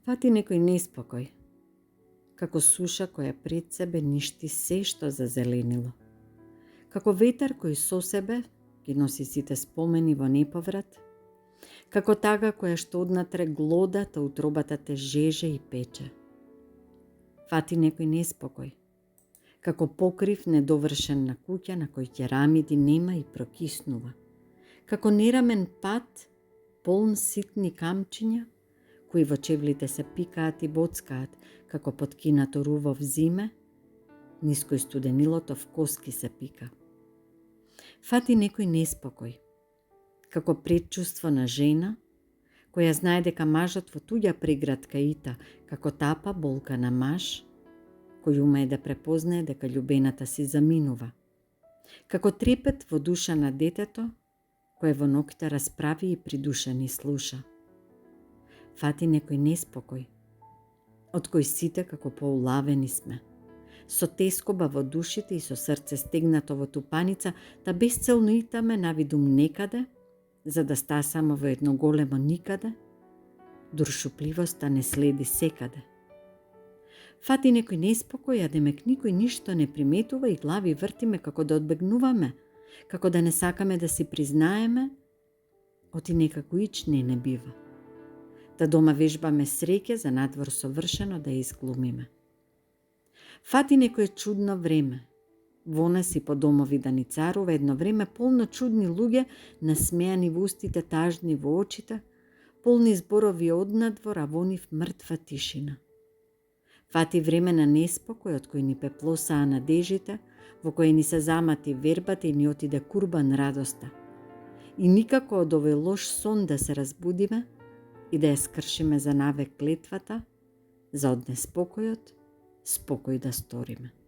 Фати некој неспокој, како суша која пред себе ништи се што зазеленило. Како ветар кој со себе ги носи сите спомени во неповрат, како тага која што однатре глода, та утробата те жеже и пече. Фати некој неспокој, како покрив недовршен на куќа на кој керамиди нема и прокиснува, како нерамен пат полн ситни камчиња, кои во чевлите се пикаат и боцкаат, како подкинато руво в зиме, низ кој студенилото в коски се пика. Фати некој неспокој, како предчувство на жена, која знае дека мажот во туѓа преградка ита, како тапа болка на маж, кој умее да препознае дека љубената си заминува, како трепет во душа на детето, кое во ноќта расправи и придушени слуша. Фати некој неспокој, од кој сите како поулавени сме, со тескоба во душите и со срце стегнато во тупаница, да безцелно итаме навидум некаде, за да стасаме во едно големо никаде, дур шупливоста не следи секаде. Фати некој неспокој, а демек никој ништо не приметува и глави вртиме како да одбегнуваме, како да не сакаме да си признаеме, оти некако ич не бива. Да дома вежбаме среќа за надвор совршено да изглумиме. Фати некој чудно време, во нас и по домови да ни царува едно време полно чудни луѓе, насмејани во устите, тажни во очите, полни зборови од надвор, а во нив мртва тишина. Фати време на неспокој, од кој ни пеплосаа надежите, во кој ни се замати вербата и ни отиде курбан радоста. И никако од овој лош сон да се разбудиме и да ја скршиме за навек клетвата, за од неспокојот спокој да сториме.